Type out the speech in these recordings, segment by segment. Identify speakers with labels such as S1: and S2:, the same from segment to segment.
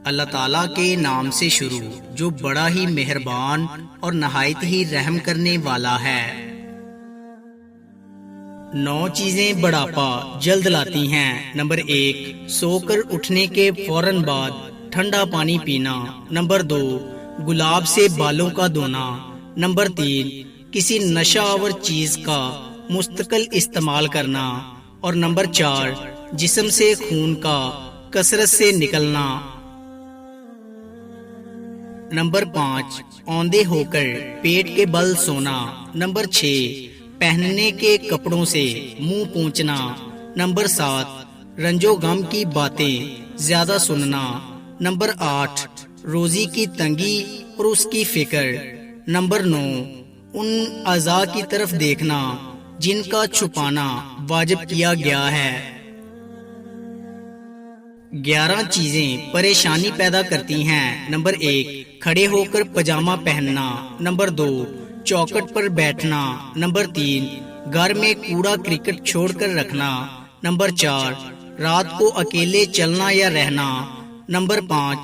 S1: اللہ تعالیٰ کے نام سے شروع جو بڑا ہی مہربان اور نہایت ہی رحم کرنے والا ہے۔ 9 چیزیں بڑھاپا جلد لاتی ہیں۔ نمبر 1، سو کر اٹھنے کے فوراً بعد ٹھنڈا پانی پینا۔ نمبر 2، گلاب سے بالوں کا دھونا۔ نمبر 3، کسی نشہ آور چیز کا مستقل استعمال کرنا۔ اور نمبر 4، جسم سے خون کا کثرت سے نکلنا۔ نمبر 5، اوندھے ہو کر پیٹ کے بل سونا۔ نمبر 6، پہننے کے کپڑوں سے منہ پونچھنا۔ نمبر 7، رنج و غم کی باتیں زیادہ سننا۔ نمبر 8، روزی کی تنگی اور اس کی فکر۔ نمبر 9، ان اعضاء کی طرف دیکھنا جن کا چھپانا واجب کیا گیا ہے۔ 11 چیزیں پریشانی پیدا کرتی ہیں۔ نمبر 1، کھڑے ہو کر پاجامہ پہننا۔ نمبر 2، چوکھٹ پر بیٹھنا۔ نمبر 3، گھر میں کوڑا کرکٹ چھوڑ کر رکھنا۔ نمبر 4، رات کو اکیلے چلنا یا رہنا۔ نمبر 5،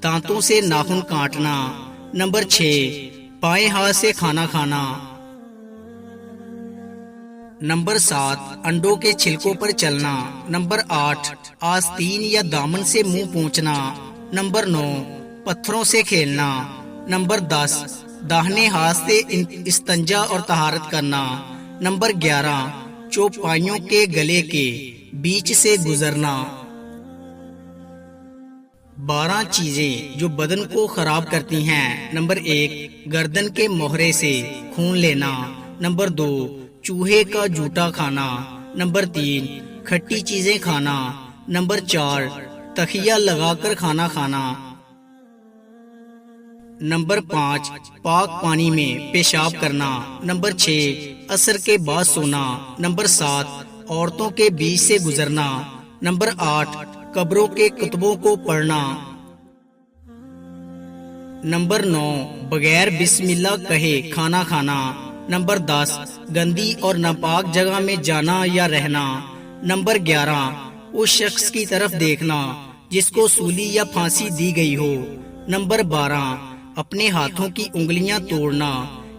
S1: دانتوں سے ناخن کاٹنا۔ نمبر 6، بائیں ہاتھ سے کھانا کھانا۔ نمبر 7، انڈوں کے چھلکوں پر چلنا۔ نمبر 8، آستین یا دامن سے منہ پونچھنا۔ نمبر 9، پتھروں سے کھیلنا۔ نمبر 10، داہنے ہاتھ سے استنجا اور طہارت کرنا۔ نمبر 11، چوپائیوں کے گلے کے بیچ سے گزرنا۔ 12 چیزیں جو بدن کو خراب کرتی ہیں۔ نمبر 1، گردن کے مہرے سے خون لینا۔ نمبر 2، چوہے کا جوتا کھانا۔ نمبر 3، کھٹی چیزیں کھانا۔ نمبر 4، تخیہ لگا کر کھانا کھانا۔ نمبر 5، پاک پانی میں پیشاب کرنا۔ نمبر 6، عصر کے بعد سونا۔ نمبر 7، عورتوں کے بیچ سے گزرنا۔ نمبر 8، قبروں کے کتبوں کو پڑھنا۔ نمبر 9، بغیر بسم اللہ کہے کھانا کھانا۔ نمبر 10، گندی اور ناپاک جگہ میں جانا یا رہنا۔ نمبر 11، اس شخص کی طرف دیکھنا جس کو سولی یا پھانسی دی گئی ہو۔ نمبر 12، اپنے ہاتھوں کی انگلیاں توڑنا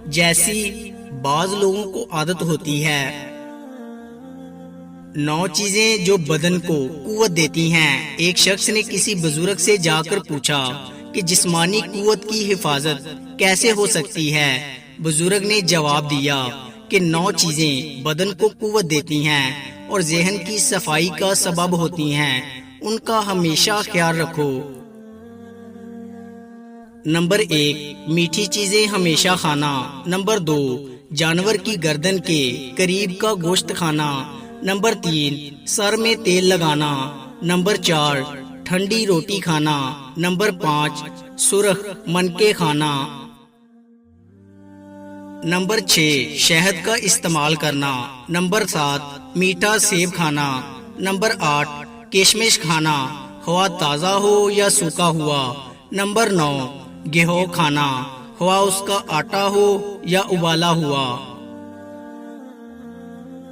S1: جیسی بعض لوگوں کو عادت ہوتی ہے۔ 9 چیزیں جو بدن کو قوت دیتی ہیں۔ ایک شخص نے کسی بزرگ سے جا کر پوچھا کہ جسمانی قوت کی حفاظت کیسے ہو سکتی ہے؟ بزرگ نے جواب دیا کہ 9 چیزیں بدن کو قوت دیتی ہیں اور ذہن کی صفائی کا سبب ہوتی ہیں، ان کا ہمیشہ خیال رکھو۔ نمبر 1، میٹھی چیزیں ہمیشہ کھانا۔ نمبر 2، جانور کی گردن کے قریب کا گوشت کھانا۔ نمبر 3، سر میں تیل لگانا۔ نمبر 4، ٹھنڈی روٹی کھانا۔ نمبر 5، سرخ منکے کھانا۔ نمبر 6، شہد کا استعمال کرنا۔ نمبر 7، میٹھا سیب کھانا۔ نمبر 8، کشمش کھانا، خواہ تازہ ہو یا سوکھا ہوا۔ نمبر 9، گیہوں کھانا، خواہ اس کا آٹا ہو یا ابالا ہوا۔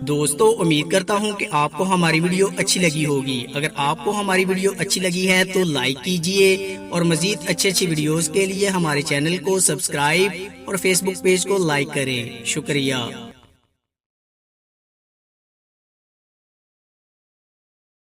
S1: دوستو، امید کرتا ہوں کہ آپ کو ہماری ویڈیو اچھی لگی ہوگی۔ اگر آپ کو ہماری ویڈیو اچھی لگی ہے تو لائک کیجئے اور مزید اچھی ویڈیوز کے لیے ہمارے چینل کو سبسکرائب اور فیس بک پیج کو لائک کریں۔ شکریہ۔